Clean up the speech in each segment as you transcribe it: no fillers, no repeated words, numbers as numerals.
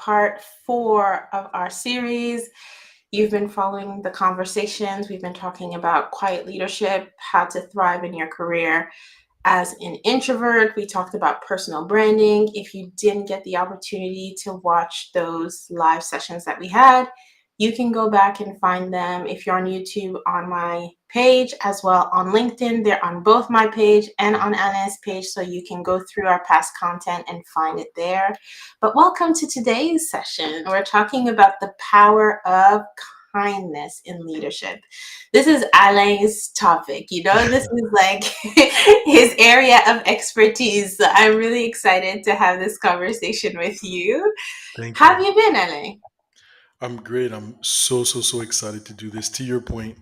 part 4 of our series. You've been following the conversations. We've been talking about quiet leadership, how to thrive in your career as an introvert. We talked about personal branding. If you didn't get the opportunity to watch those live sessions that we had, you can go back and find them if you're on YouTube on my page, as well on LinkedIn. They're on both my page and on Anna's page, so you can go through our past content and find it there. But welcome to today's session. We're talking about the power of kindness in leadership. This is Alain's topic. This is like his area of expertise. So I'm really excited to have this conversation with you. Thank How you. have you been, Alain? I'm great. I'm so excited to do this. To your point,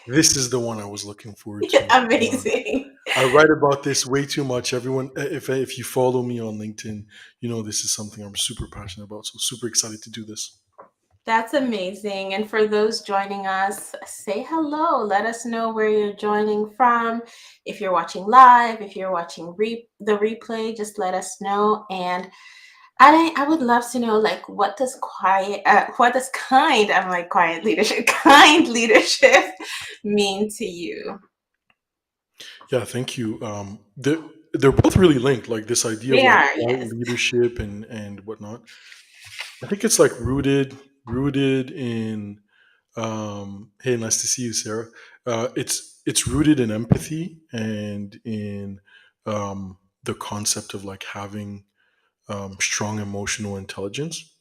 this is the one I was looking forward to. Amazing. I write about this way too much. Everyone, if you follow me on LinkedIn, you know this is something I'm super passionate about. So super excited to do this. That's amazing. And for those joining us, say hello. Let us know where you're joining from. If you're watching live, if you're watching the replay, just let us know. And I would love to know, like, what does kind, I'm like quiet leadership, kind leadership mean to you? Yeah, thank you. They're both really linked. Like this idea of They like are, quiet yes. leadership and whatnot. I think it's like rooted in. Hey, nice to see you, Sarah. It's rooted in empathy and in the concept of like having strong emotional intelligence.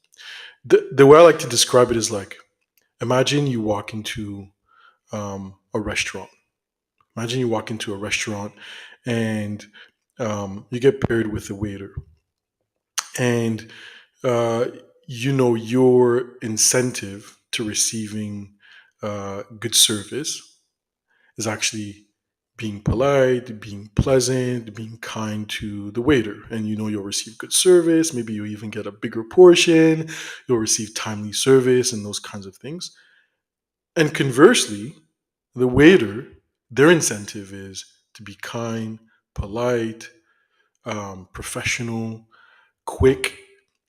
The way I like to describe it is like imagine you walk into a restaurant. Imagine you walk into a restaurant and you get paired with a waiter, and uh, your incentive to receiving good service is actually being polite, being pleasant, being kind to the waiter. And you'll receive good service. Maybe you even get a bigger portion. You'll receive timely service and those kinds of things. And conversely, the waiter, their incentive is to be kind, polite, professional, quick.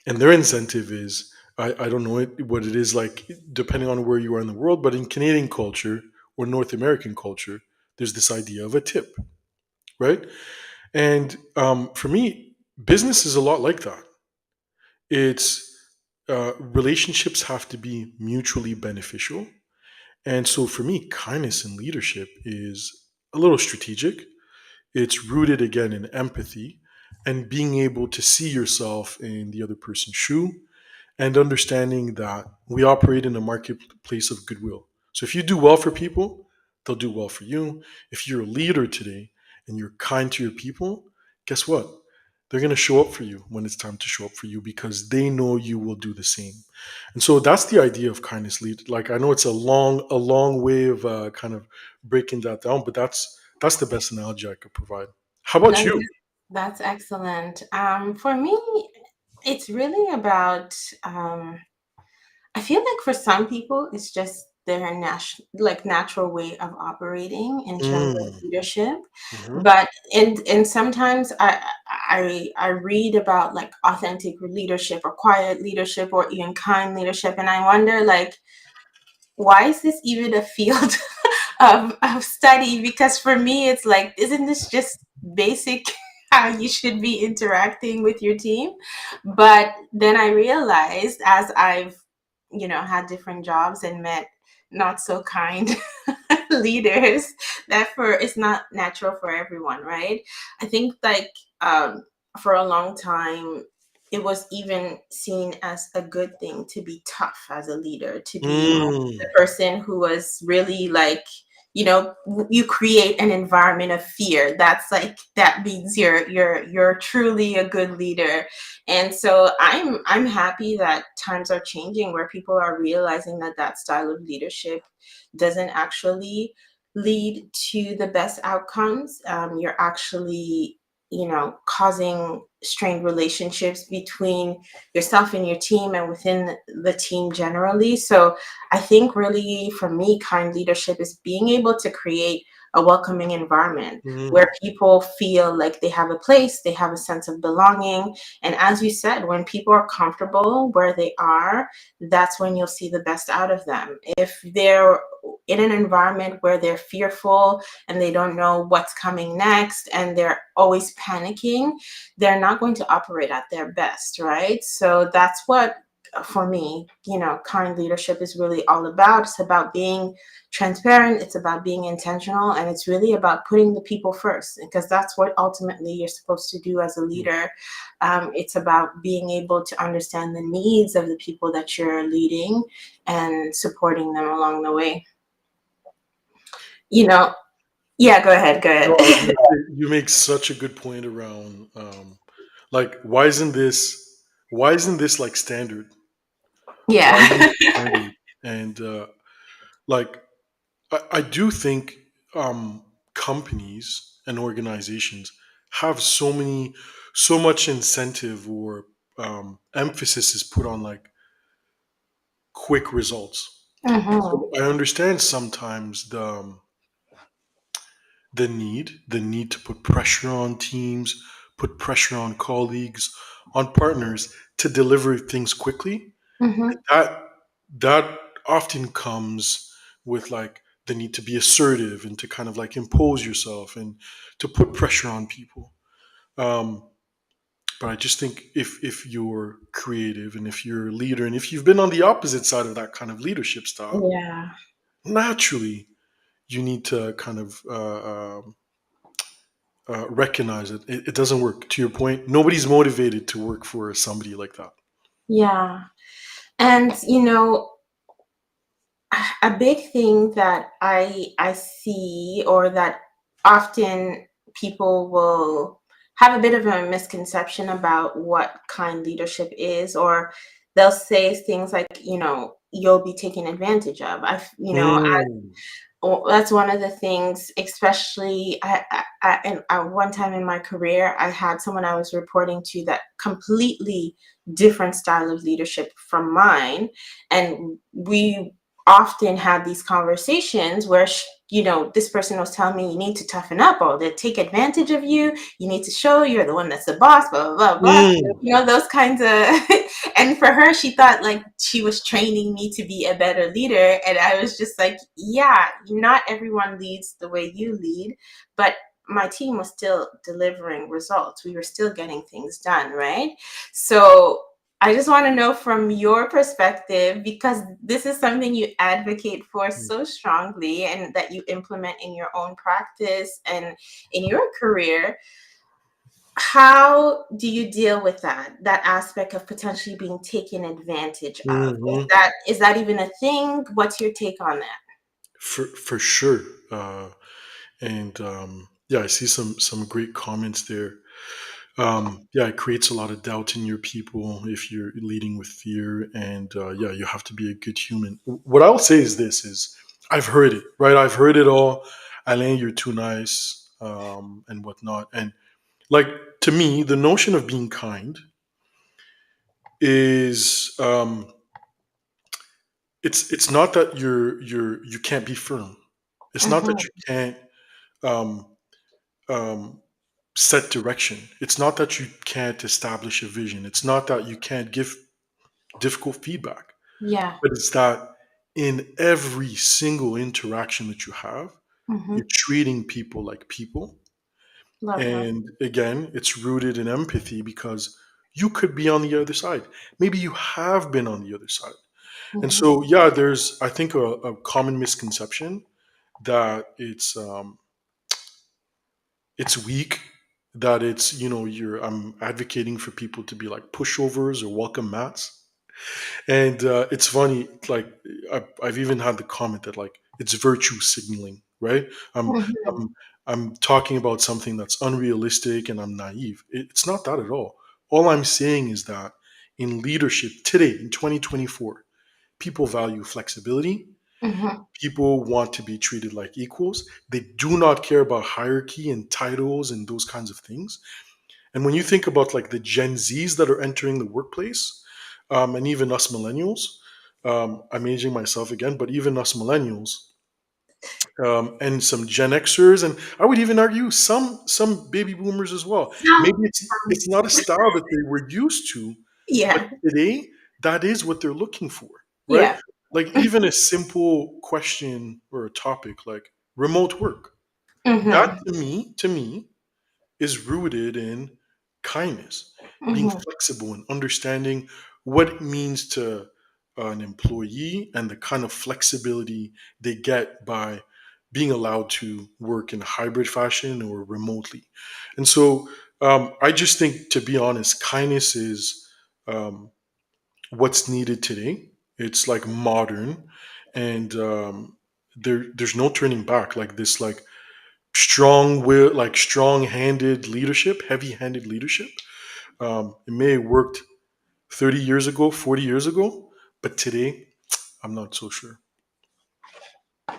And their incentive is I don't know what it is like depending on where you are in the world, but in Canadian culture or North American culture, there's this idea of a tip, right? And for me, business is a lot like that. It's relationships have to be mutually beneficial. And so for me, kindness in leadership is a little strategic. It's rooted again in empathy and being able to see yourself in the other person's shoe and understanding that we operate in a marketplace of goodwill. So if you do well for people, they'll do well for you. If you're a leader today and you're kind to your people, guess what? They're going to show up for you when it's time to show up for you because they know you will do the same. And so that's the idea of kindness lead. Like I know it's a long way of kind of breaking that down, but that's the best analogy I could provide. How about That's, you? that's excellent. For me, it's really about, I feel like for some people, it's just their natural way of operating in terms of Mm, leadership. mhm. But and sometimes I read about like authentic leadership or quiet leadership or even kind leadership, and I wonder like why is this even a field of study? Because for me, it's like, isn't this just basic how you should be interacting with your team? But then I realized as I've, had different jobs and met not so kind leaders that for it's not natural for everyone, right? I think like for a long time it was even seen as a good thing to be tough as a leader, to be the Mm. person who was really like, you create an environment of fear. That's like that means you're truly a good leader. And so I'm happy that times are changing where people are realizing that that style of leadership doesn't actually lead to the best outcomes. You're actually, causing strained relationships between yourself and your team and within the team generally. So I think really for me, kind leadership is being able to create a welcoming environment Mm, where people feel like they have a place, they have a sense of belonging. And as you said, when people are comfortable where they are, that's when you'll see the best out of them. If they're in an environment where they're fearful and they don't know what's coming next and they're always panicking, they're not going to operate at their best, right? So that's what, for me, kind leadership is really all about. It's about being transparent, it's about being intentional, and it's really about putting the people first, because that's what ultimately you're supposed to do as a mm, leader. It's about being able to understand the needs of the people that you're leading and supporting them along the way. You know, yeah, go ahead, go no, I was ahead. gonna say, you make such a good point around, like, why isn't this like standard? Why isn't Yeah. it standard? And like, I do think companies and organizations have so much incentive or emphasis is put on like quick results. Hmm. So I understand sometimes the need to put pressure on teams, put pressure on colleagues, on partners to deliver things quickly. Hmm. That often comes with like the need to be assertive and to kind of like impose yourself and to put pressure on people. Um, but I just think if you're creative and if you're a leader and if you've been on the opposite side of that kind of leadership style, Yeah. naturally you need to kind of recognize it. It doesn't work. To your point, nobody's motivated to work for somebody like that. Yeah. And a big thing that I see, or that often people will have a bit of a misconception about what kind leadership is, or they'll say things like, you'll be taken advantage of. Mm. That's one of the things, especially and at one time in my career, I had someone I was reporting to that completely different style of leadership from mine. And we often had these conversations where, this person was telling me, you need to toughen up, or they'll take advantage of you. You need to show you're the one that's the boss, blah, blah, blah, blah. Mm. Those kinds of, and for her, she thought like she was training me to be a better leader. And I was just like, yeah, not everyone leads the way you lead, but my team was still delivering results. We were still getting things done, right? So I just want to know from your perspective, because this is something you advocate for so strongly and that you implement in your own practice and in your career. How do you deal with that aspect of potentially being taken advantage of? Mhm. Is that even a thing? What's your take on that? For sure. And yeah, I see some great comments there. Yeah, it creates a lot of doubt in your people if you're leading with fear, and yeah, you have to be a good human. What I'll say is this: is I've heard it, right? I've heard it all. Alain, you're too nice, and whatnot. And like, to me, the notion of being kind is it's not that you can't be firm. It's not that Mhm, you can't um, um, set direction. It's not that you can't establish a vision. It's not that you can't give difficult feedback. yeah. But it's that in every single interaction that you have, you're Mhm, treating people like people. love that. And again, it's rooted in empathy because you could be on the other side. Maybe you have been on the other side. And Mhm, so, yeah, there's, I think, a common misconception that it's weak, that it's, I'm advocating for people to be like pushovers or welcome mats. And it's funny, like I've even had the comment that like it's virtue signaling, right? I'm mhm, I'm I'm talking about something that's unrealistic and I'm naive. It's not that at all. All I'm saying is that in leadership today, in 2024, people value flexibility. mhm, People want to be treated like equals. They do not care about hierarchy and titles and those kinds of things. And when you think about like the Gen Zs that are entering the workplace, and even us millennials, I'm aging myself again, but even us millennials, and some Gen Xers, and I would even argue some baby boomers as well. Maybe it's not a style that they were used to, but Yeah. today that is what they're looking for, right? Yeah. Like even a simple question or a topic like remote work. That Mm-hmm. to me is rooted in kindness, being Mm-hmm. flexible and understanding what it means to an employee and the kind of flexibility they get by being allowed to work in a hybrid fashion or remotely. And so I just think, to be honest, kindness is um, what's needed today. It's like modern, and there's no turning back. Like this, like strong will, like strong-handed leadership, heavy-handed leadership. It may have worked 30 years ago, 40 years ago, but today I'm not so sure.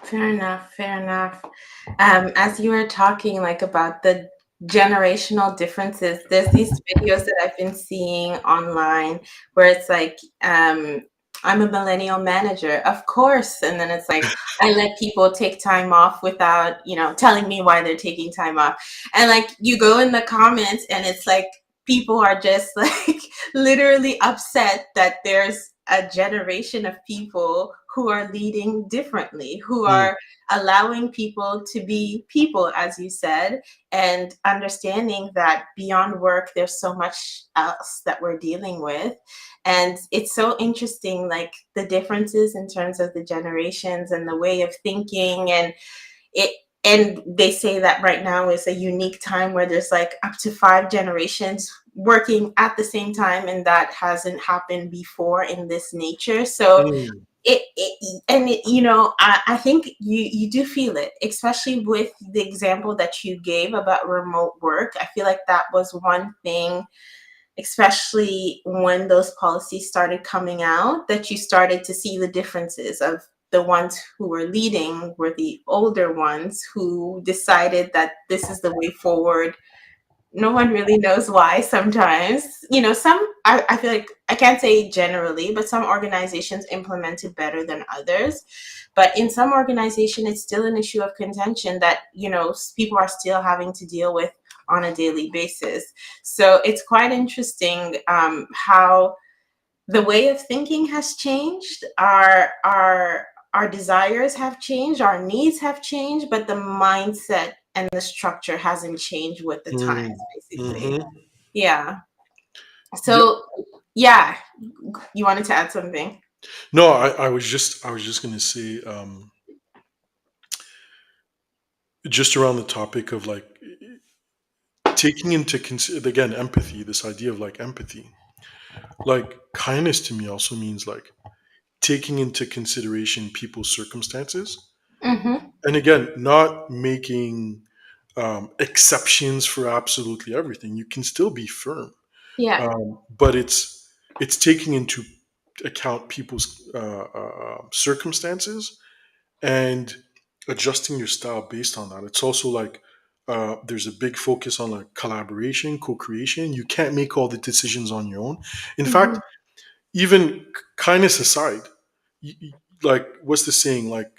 Fair enough. Fair enough. As you were talking like about the generational differences, there's these videos that I've been seeing online where it's like, I'm a millennial manager, of course. And then it's like, I let people take time off without, telling me why they're taking time off. And like you go in the comments and it's like people are just like literally upset that there's a generation of people who are leading differently, who Mm, are allowing people to be people, as you said, and understanding that beyond work, there's so much else that we're dealing with. And it's so interesting, like the differences in terms of the generations and the way of thinking. It, and they say that right now is a unique time where there's like up to 5 generations working at the same time, and that hasn't happened before in this nature. So mm, I think you do feel it, especially with the example that you gave about remote work. I feel like that was one thing, especially when those policies started coming out, that you started to see the differences of the ones who were leading were the older ones who decided that this is the way forward. No one really knows why sometimes. I feel like, I can't say generally, but some organizations implement it better than others. But in some organization, it's still an issue of contention that, people are still having to deal with on a daily basis. So it's quite interesting, how the way of thinking has changed. Our desires have changed, our needs have changed, but the mindset and the structure hasn't changed with the times, mm, basically. mhm. Yeah. Yeah. So yeah, you wanted to add something. No, I was just gonna say, just around the topic of like taking into consider again empathy. This idea of like empathy, like kindness to me also means like taking into consideration people's circumstances, Mm-hmm. and again, not making exceptions for absolutely everything. You can still be firm, Yeah. but it's taking into account people's circumstances and adjusting your style based on that. It's also like there's a big focus on like collaboration, co-creation. You can't make all the decisions on your own. In Mm-hmm. fact, even kindness aside, like what's the saying? Like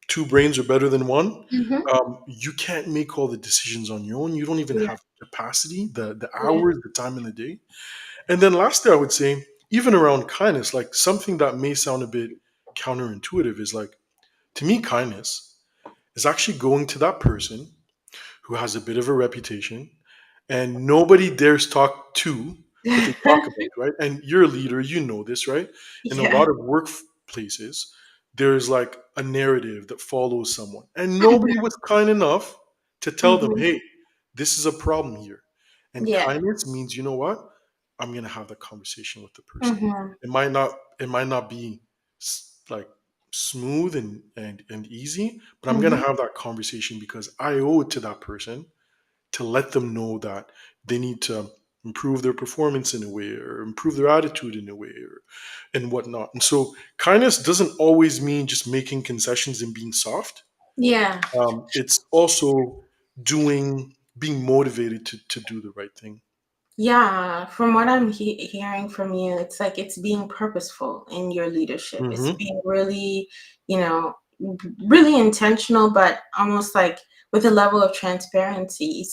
two brains are better than one. Mm-hmm. You can't make all the decisions on your own. You don't even Yeah. have the capacity, the Yeah. hours, the time in the day. And then lastly, I would say, even around kindness, like something that may sound a bit counterintuitive is like, to me, kindness is actually going to that person who has a bit of a reputation and nobody dares talk to, but they talk about, right? And you're a leader, you know this, right? In a Yeah. lot of workplaces, there's like a narrative that follows someone, and nobody Mm-hmm. was kind enough to tell them, Mm-hmm. hey, this is a problem here. And Yeah. kindness means, you know what? I'm gonna have that conversation with the person. Mm-hmm. It might not be like smooth and easy, but I'm gonna Mm-hmm. have that conversation because I owe it to that person to let them know that they need to improve their performance in a way or improve their attitude in a way or and whatnot. And so kindness doesn't always mean just making concessions and being soft. Yeah. It's also being motivated to do the right thing. Yeah, from what I'm hearing from you, it's like it's being purposeful in your leadership. It's Hmm. being really, really intentional, but almost like with a level of transparency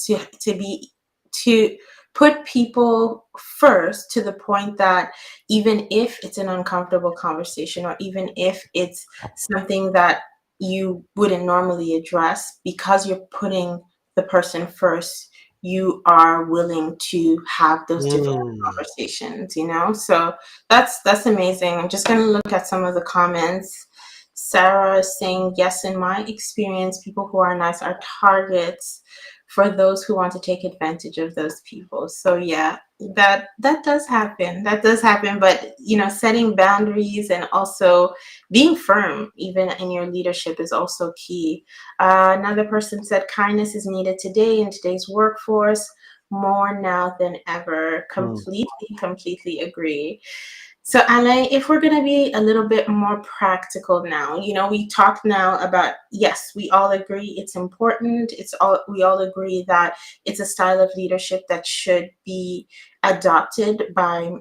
to put people first, to the point that even if it's an uncomfortable conversation, or even if it's something that you wouldn't normally address, because you're putting the person first, you are willing to have those difficult Mm. conversations, you know? So that's amazing. I'm just going to look at some of the comments. Sarah is saying, yes, in my experience, people who are nice are targets for those who want to take advantage of those people. So yeah, that does happen. That does happen. But you know, setting boundaries and also being firm, even in your leadership, is also key. Another person said, kindness is needed today in today's workforce more now than ever. Mm. Completely agree. So, Anna, if we're going to be a little bit more practical now, you know, we talked now about, yes, we all agree it's important. We all agree that it's a style of leadership that should be adopted by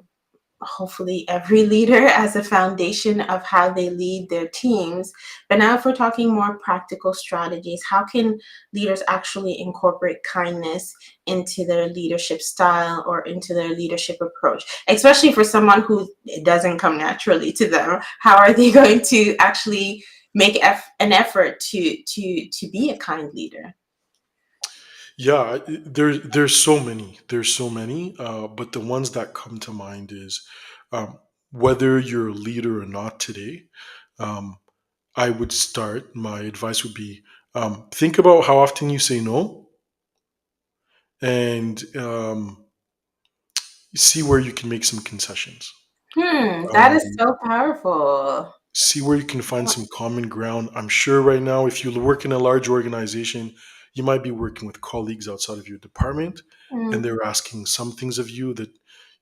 hopefully every leader as a foundation of how they lead their teams. But now, if we're talking more practical strategies, how can leaders actually incorporate kindness into their leadership style or into their leadership approach, especially for someone who it doesn't come naturally to them? How are they going to actually make an effort to be a kind leader? Yeah, there's so many. There's so many. But the ones that come to mind is, whether you're a leader or not today. Um, I would start. My advice would be, think about how often you say no, and see where you can make some concessions. That is Um, so powerful. See where you can find some common ground. I'm sure right now, if you work in a large organization, you might be working with colleagues outside of your department, and Mm, they're asking some things of you that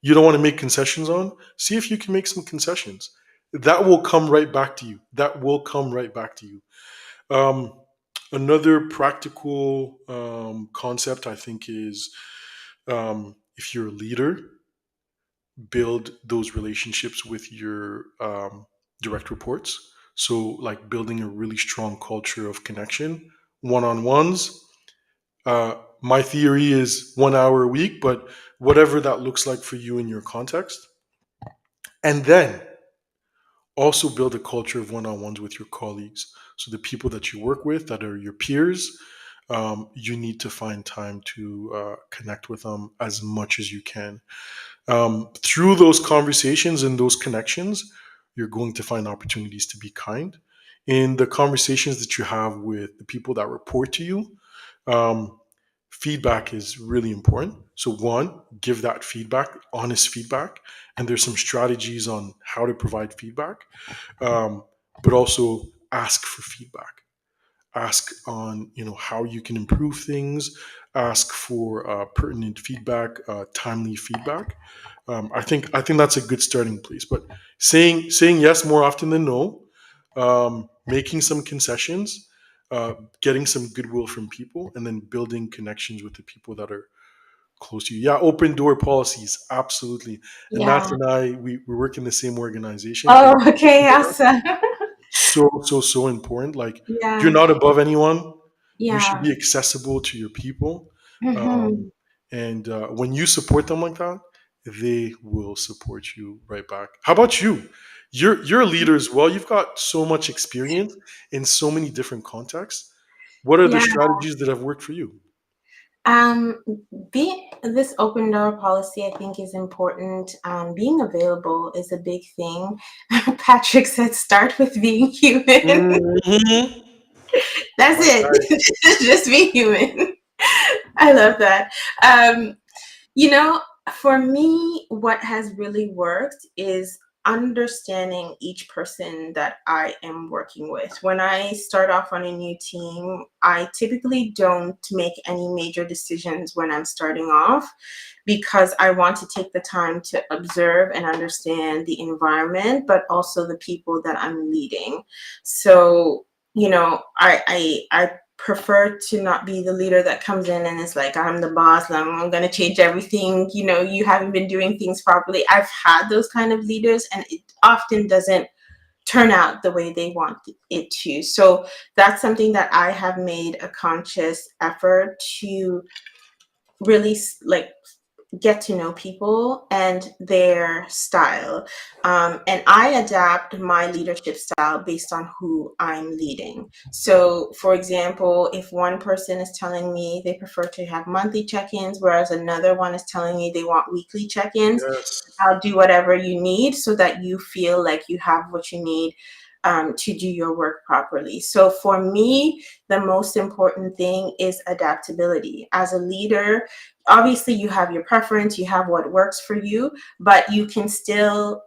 you don't want to make concessions on. See if you can make some concessions. That will come right back to you. That will come right back to you. Um, Another practical concept, I think, is, if you're a leader, build those relationships with your direct reports. So, like building a really strong culture of connection, one on ones. My theory is 1 hour a week, but whatever that looks like for you in your context. And then also build a culture of one on ones with your colleagues. So, the people that you work with that are your peers, you need to find time to connect with them as much as you can. Through those conversations and those connections, you're going to find opportunities to be kind. In the conversations that you have with the people that report to you, um, feedback is really important. So, one, give that feedback, honest feedback, and there's some strategies on how to provide feedback, um, but also ask for feedback. Ask on how you can improve things. Ask for pertinent feedback, timely feedback. I think that's a good starting place. But saying yes more often than no, making some concessions, getting some goodwill from people, and then building connections with the people that are close to you. Yeah, open door policies, absolutely. And Nat yeah. and I, we work in the same organization, and Oh, okay, awesome. so important. Like, you're Yeah, not above anyone. You should yeah. be accessible to your people, Hmm. um, and when you support them like that, they will support you right back. How about you? You're a leader as well. You've got so much experience in so many different contexts. What are the Yeah. strategies that have worked for you? Um, this open door policy, I think, is important. Being available is a big thing. Patrick said, start with being human. Mhm. That's My guy. it. Just be human. I love that. Um, You know, for me, what has really worked is understanding each person that I am working with. When I start off on a new team, I typically don't make any major decisions when I'm starting off, because I want to take the time to observe and understand the environment, but also the people that I'm leading. So, you know, I prefer to not be the leader that comes in and is like, I'm the boss, I'm going to change everything. You know, you haven't been doing things properly. I've had those kind of leaders, and it often doesn't turn out the way they want it to. So that's something that I have made a conscious effort to really like get to know people and their style. And I adapt my leadership style based on who I'm leading. So, for example, if one person is telling me they prefer to have monthly check ins, whereas another one is telling me they want weekly check ins, Yes. I'll do whatever you need so that you feel like you have what you need to do your work properly. So for me, the most important thing is adaptability. As a leader, obviously you have your preference, you have what works for you, but you can still,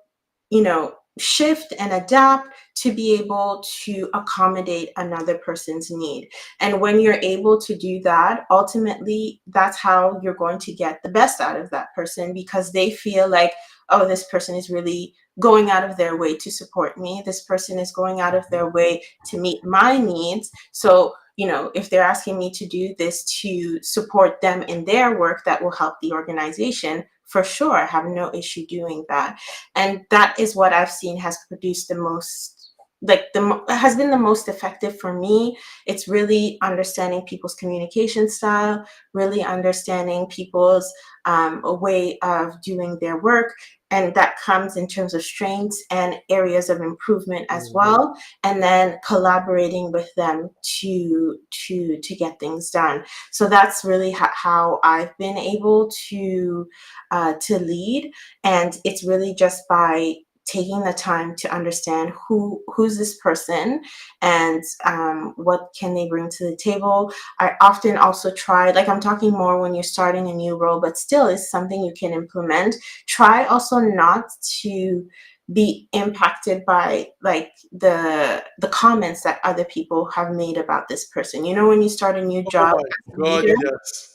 shift and adapt to be able to accommodate another person's need. And when you're able to do that, ultimately, that's how you're going to get the best out of that person, because they feel like, oh, this person is really going out of their way to support me. This person is going out of their way to meet my needs. So, if they're asking me to do this to support them in their work that will help the organization, for sure, I have no issue doing that. And that is what I've seen has produced the most, has been the most effective for me. It's really understanding people's communication style, really understanding people's a way of doing their work, and that comes in terms of strengths and areas of improvement as Mhm. well, and then collaborating with them to get things done. So that's really how I've been able to lead, and it's really just by taking the time to understand who's this person, and what can they bring to the table. I often also try, like, I'm talking more when you're starting a new role, but still is something you can implement. Try also not to be impacted by like the comments that other people have made about this person. When you start a new Oh job my as a God, leader, yes.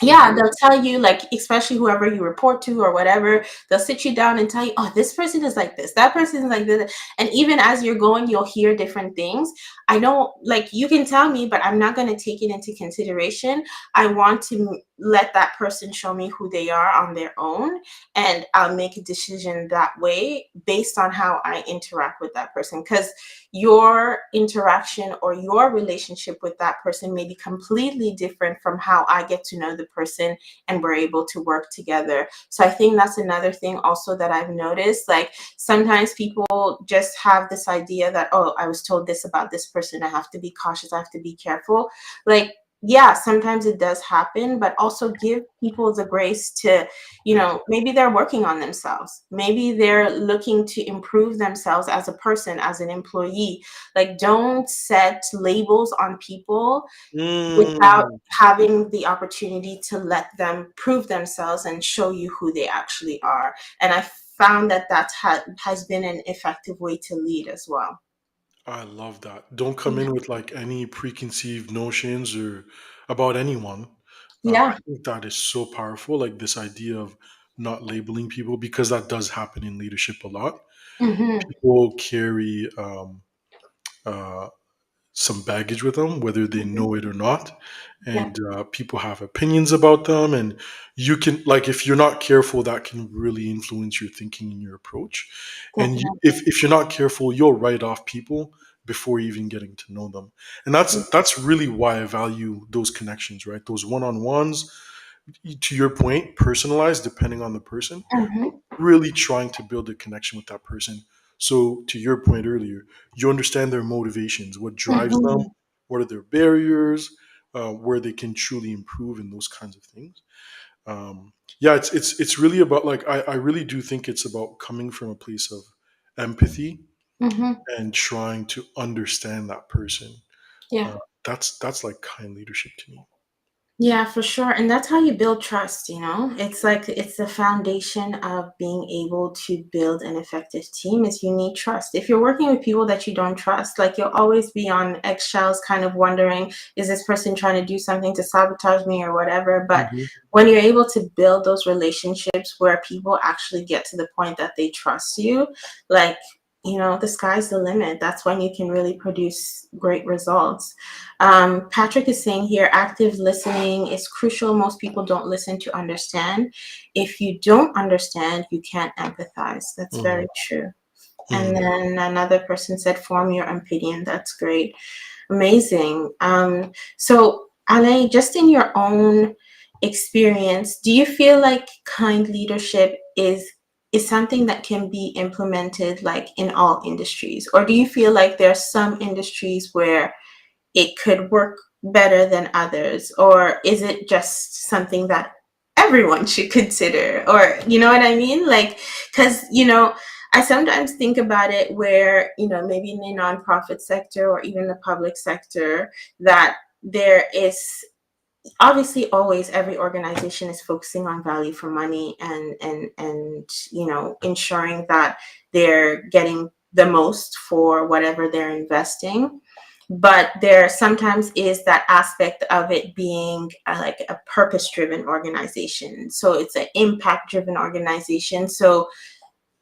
yeah, Mhm. they'll tell you, like, especially whoever you report to or whatever, they'll sit you down and tell you, oh, this person is like this, that person is like this. And even as you're going, you'll hear different things. I don't, like, you can tell me, but I'm not going to take it into consideration. I want to let that person show me who they are on their own. And I'll make a decision that way based on how I interact with that person. Because your interaction or your relationship with that person may be completely different from how I get to know the person and we're able to work together. So I think that's another thing also that I've noticed. Like, sometimes people just have this idea that, oh, I was told this about this person, I have to be cautious, I have to be careful. Like, yeah, sometimes it does happen, but also give people the grace to, maybe they're working on themselves. Maybe they're looking to improve themselves as a person, as an employee. Like, don't set labels on people without Mm. having the opportunity to let them prove themselves and show you who they actually are. And I found that has been an effective way to lead as well. I love that. Don't come Yeah. in with like any preconceived notions or about anyone. I Yeah. think that is so powerful. Like this idea of not labeling people, because that does happen in leadership a lot. Hmm. People carry uh, some baggage with them, whether they Hmm. know it or not. Yeah, And people have opinions about them. And you can, like, if you're not careful, that can really influence your thinking and your approach. And definitely. if you're not careful, you'll write off people before even getting to know them. And that's really why I value those connections, right? Those one-on-ones, to your point, personalized depending on the person, Hmm. really trying to build a connection with that person. So, to your point earlier, you understand their motivations, what drives them, Hmm. what are their barriers, where they can truly improve, and those kinds of things. Yeah, it's really about, like, I really do think it's about coming from a place of empathy Hmm. and trying to understand that person. Yeah. Uh, that's like kind leadership to me. Yeah, for sure. And that's how you build trust. It's like it's the foundation of being able to build an effective team is you need trust. If you're working with people that you don't trust, like, you'll always be on eggshells kind of wondering, is this person trying to do something to sabotage me or whatever? But Mhm. when you're able to build those relationships where people actually get to the point that they trust you, like, the sky's the limit. That's when you can really produce great results. Patrick is saying here, active listening is crucial. Most people don't listen to understand. If you don't understand, you can't empathize. That's Mhm. very true. And Mm. then another person said, form your opinion. That's great. Amazing. So, Alain, just in your own experience, do you feel like kind leadership is something that can be implemented like in all industries? Or do you feel like there's some industries where it could work better than others? Or is it just something that everyone should consider? Or, you know what I mean? Like, because, I sometimes think about it where, maybe in the nonprofit sector or even the public sector, that there is obviously always every organization is focusing on value for money and ensuring that they're getting the most for whatever they're investing, but there sometimes is that aspect of it being like a purpose driven organization, so it's an impact driven organization, so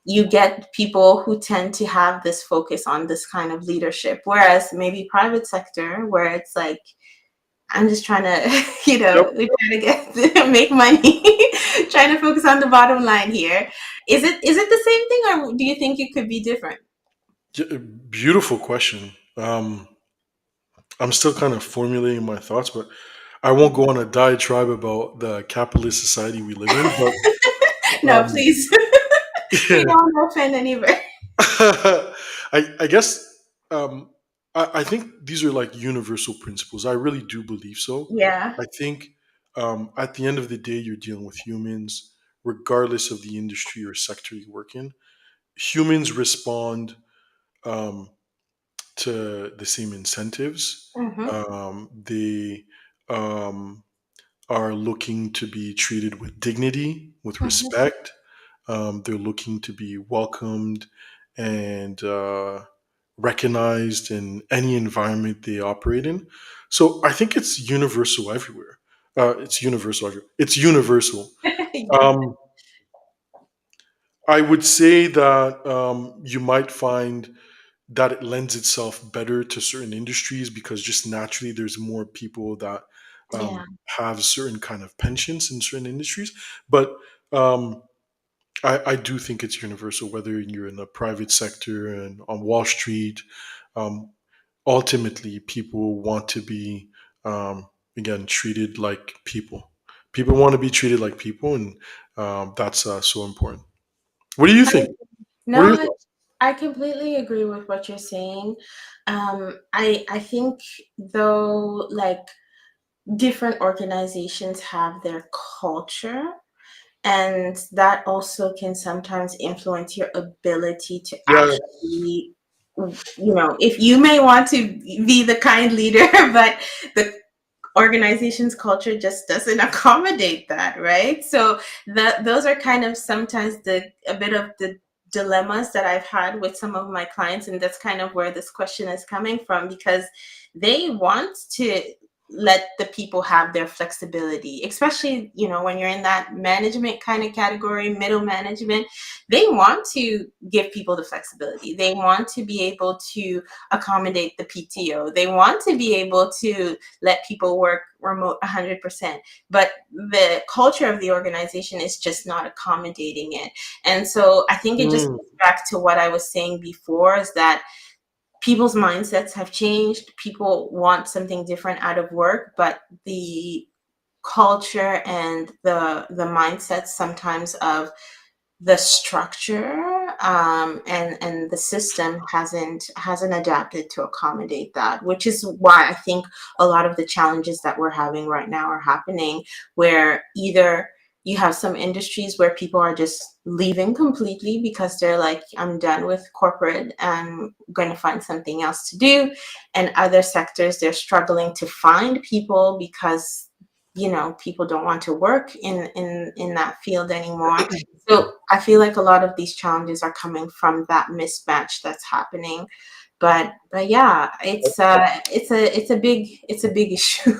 you get people who tend to have this focus on this kind of leadership, whereas maybe private sector where it's like, I'm just trying to, Yep. we're trying to get make money, trying to focus on the bottom line here. Is it the same thing, or do you think it could be different? Beautiful question. I'm still kind of formulating my thoughts, but I won't go on a diatribe about the capitalist society we live in. But No, please. We yeah, don't want to offend anybody. I guess um, I think these are like universal principles. I really do believe so. Yeah. I think at the end of the day, you're dealing with humans, regardless of the industry or sector you work in. Humans respond um, to the same incentives. Mm-hmm. They um, are looking to be treated with dignity, with Mm-hmm. respect. They're looking to be welcomed and recognized in any environment they operate in. So I think it's universal everywhere. It's universal everywhere. It's universal. Yeah. Um, I would say that you might find that it lends itself better to certain industries because just naturally there's more people that Yeah. have certain kind of pensions in certain industries. But um, I do think it's universal, whether you're in the private sector and on Wall Street. Um, Ultimately, people want to be, again, treated like people. People want to be treated like people, and that's so important. What do you think? What are No, your I, thoughts? I completely agree with what you're saying. I think though, like different organizations have their culture, and that also can sometimes influence your ability to Yeah. actually, if you may want to be the kind leader, but the organization's culture just doesn't accommodate that, right? So those are kind of sometimes the a bit of the dilemmas that I've had with some of my clients, and that's kind of where this question is coming from, because they want to let the people have their flexibility, especially when you're in that management kind of category, middle management. They want to give people the flexibility, they want to be able to accommodate the PTO, they want to be able to let people work remote 100%, but the culture of the organization is just not accommodating it. And so I think it just Mm, goes back to what I was saying before, is that people's mindsets have changed, people want something different out of work, but the culture and the mindset sometimes of the structure, and the system hasn't adapted to accommodate that, which is why I think a lot of the challenges that we're having right now are happening, where either you have some industries where people are just leaving completely because they're like, I'm done with corporate, I'm going to find something else to do, and other sectors they're struggling to find people because people don't want to work in that field anymore. So I feel like a lot of these challenges are coming from that mismatch that's happening. But yeah, it's a big issue.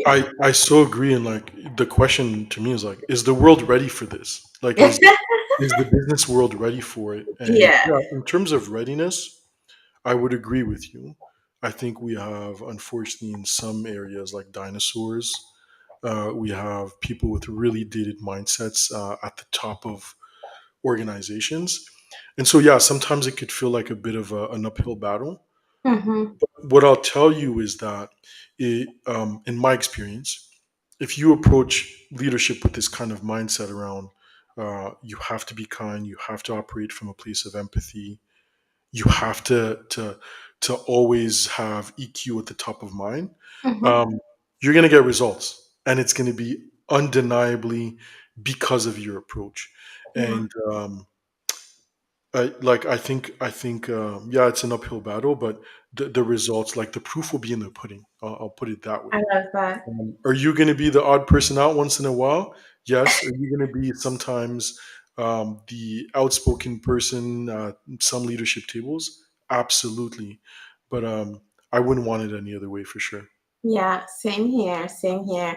I so agree, and like the question to me is like, is the world ready for this? Like, is the business world ready for it? And Yeah. yeah, in terms of readiness, I would agree with you. I think we have, unfortunately, in some areas like dinosaurs, we have people with really dated mindsets at the top of organizations. And so, yeah, sometimes it could feel like a bit of an uphill battle. Mm-hmm. What I'll tell you is that, in my experience, if you approach leadership with this kind of mindset around, you have to be kind, you have to operate from a place of empathy, you have to always have EQ at the top of mind, Mm-hmm. um, you're going to get results, and it's going to be undeniably because of your approach. Yeah. And I think yeah, it's an uphill battle, but the results, like the proof, will be in the pudding. I'll put it that way. I love that. Are you going to be the odd person out once in a while? Yes. Are you going to be sometimes the outspoken person at some leadership tables? Absolutely. But I wouldn't want it any other way for sure. Yeah, same here, same here.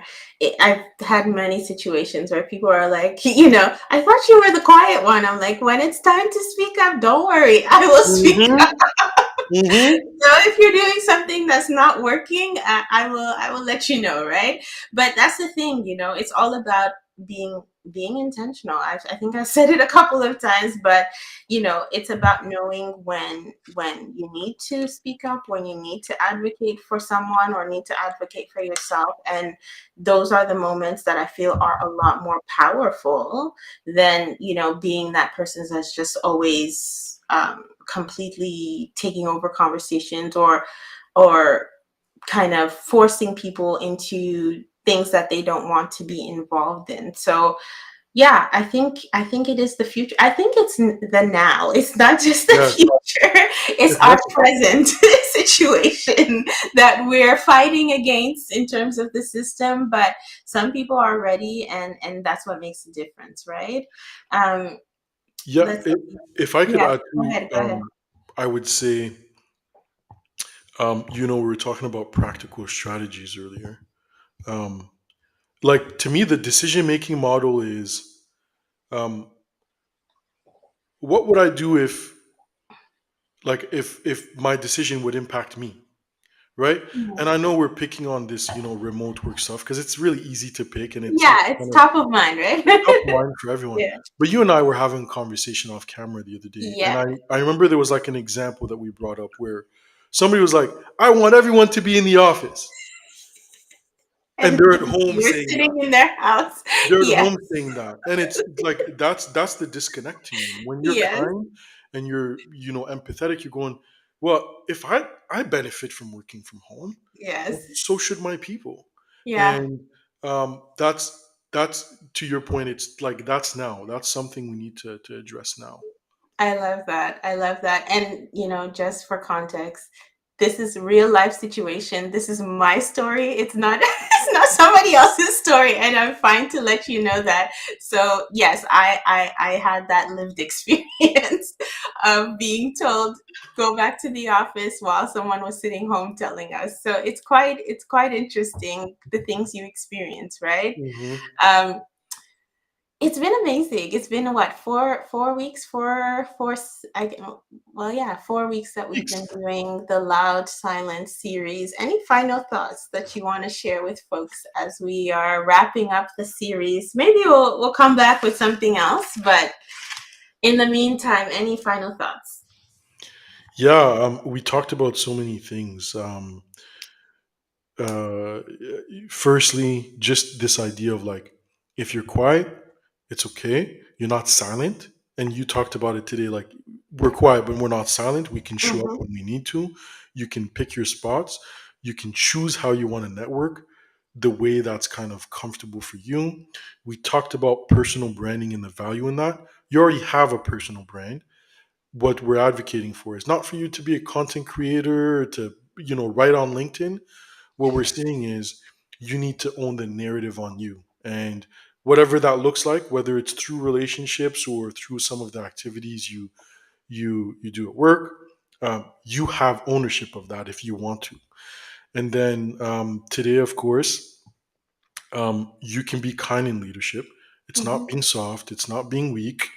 I've had many situations where people are like, I thought you were the quiet one. I'm like, when it's time to speak up, don't worry, I will speak. Hmm. Hmm. So if you're doing something that's not working, I will let you know, right? But that's the thing, it's all about being intentional. I think I said it a couple of times, but it's about knowing when you need to speak up, when you need to advocate for someone or need to advocate for yourself. And those are the moments that I feel are a lot more powerful than being that person that's just always completely taking over conversations or kind of forcing people into things that they don't want to be involved in. So yeah, I think it is the future. I think it's the now. It's not just the Yes, future. It's it our has to be. present situation that we're fighting against in terms of the system. But some people are ready, and that's what makes a difference, right? Um, Yeah, let's if I could Yeah. add Go to it, ahead. Go ahead. I would say, we were talking about practical strategies earlier. Um, like, to me, the decision making model is, um, what would I do if, like, if my decision would impact me, right? And I know we're picking on this, remote work stuff because it's really easy to pick, and it's Yeah, it's kind of top of mind, right? top of mind for everyone. Yeah. But you and I were having a conversation off camera the other day, and Yeah. I remember there was like an example that we brought up where somebody was like, "I want everyone to be in the office," and And they're at home you're saying that. sitting in their house. They're at Yes. home saying that, and it's like that's the disconnect to me. When you're Yes. kind and you're empathetic, you're going, well, if I benefit from working from home, well, Yes. so should my people. Yeah. And that's to your point. It's like that's something we need to address now. I love that. I love that. And, just for context, this is real life situation. This is my story. It's not it's not somebody else's story, and I'm fine to let you know that. So, yes, I had that lived experience of being told go back to the office while someone was sitting home telling us. So, it's quite interesting the things you experience, right? Hmm. Um, it's been amazing. It's been what, 4 weeks, well, yeah, 4 weeks that we've been doing the Loud Silence series. Any final thoughts that you want to share with folks as we are wrapping up the series? Maybe we'll come back with something else, but in the meantime, any final thoughts? Yeah, we talked about so many things. uh, Firstly, just this idea of like, if you're quiet, it's okay. You're not silent. And you talked about it today. Like, we're quiet, but we're not silent. We can show up Mm-hmm. when we need to. You can pick your spots. You can choose how you want to network the way that's kind of comfortable for you. We talked about personal branding and the value in that. You already have a personal brand. What we're advocating for is not for you to be a content creator, to, write on LinkedIn. What we're saying is you need to own the narrative on you. And whatever that looks like, whether it's through relationships or through some of the activities you do at work, you have ownership of that if you want to. And then today, of course, you can be kind in leadership. It's not Mm-hmm. being soft, it's not being weak.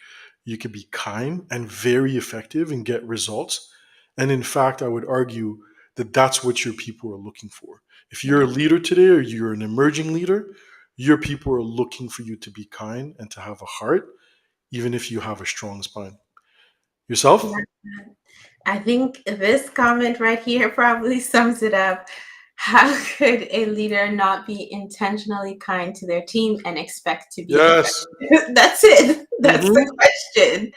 You can be kind and very effective and get results. And in fact, I would argue that that's what your people are looking for. If you're a Yeah. leader today or you're an emerging leader, your people are looking for you to be kind and to have a heart, even if you have a strong spine. Yourself? I think this comment right here probably sums it up. How could a leader not be intentionally kind to their team and expect to be Yes. effective? That's it. That's the Hmm. question.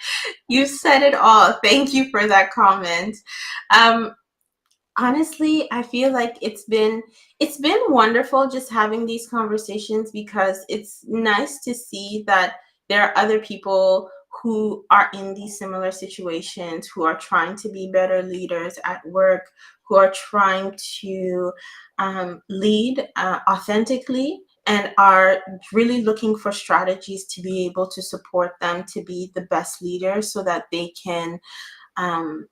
You said it all. Thank you for that comment. Um, Honestly, I feel like it's been wonderful just having these conversations because it's nice to see that there are other people who are in these similar situations, who are trying to be better leaders at work, who are trying to lead authentically and are really looking for strategies to be able to support them to be the best leaders so that they can um,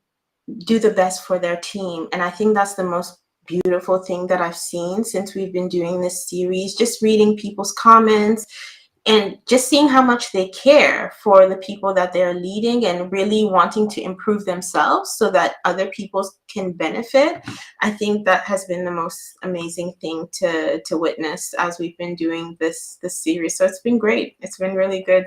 do the best for their team. And I think that's the most beautiful thing that I've seen since we've been doing this series, just reading people's comments and just seeing how much they care for the people that they're leading and really wanting to improve themselves so that other people can benefit. I think that has been the most amazing thing to witness as we've been doing this series. So it's been great. It's been really good.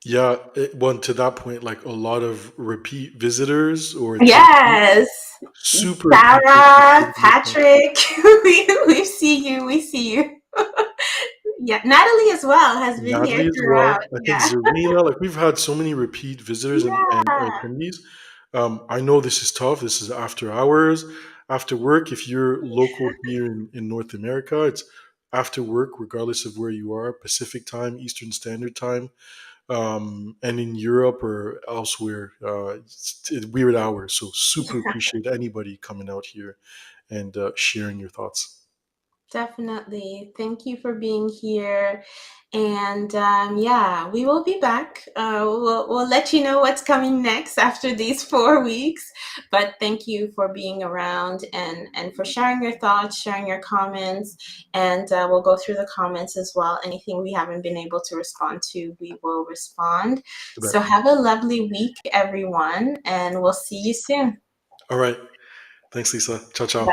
Yeah, well, to that point, like a lot of repeat visitors, or it's repeat, Yes. super appreciate you Sarah, sharing your thoughts. Patrick, we see you. We see you. Yeah, Natalie as well has been here Natalie as throughout. well. I think Yeah. Zarina, like we've had so many repeat visitors and Yeah. attendees. I know this is tough. This is after hours, after work. If you're local here in North America, it's after work, regardless of where you are, Pacific time, Eastern Standard Time, and in Europe or elsewhere, it's weird hours. So super appreciate anybody coming out here and sharing your thoughts. Definitely. Thank you for being here. And yeah, we will be back. We'll let you know what's coming next after these 4 weeks. But thank you for being around and for sharing your thoughts, sharing your comments. And we'll go through the comments as well. Anything we haven't been able to respond to, we will respond. Right. So have a lovely week, everyone. And we'll see you soon. All right. Thanks, Lisa. Ciao, Bye. ciao.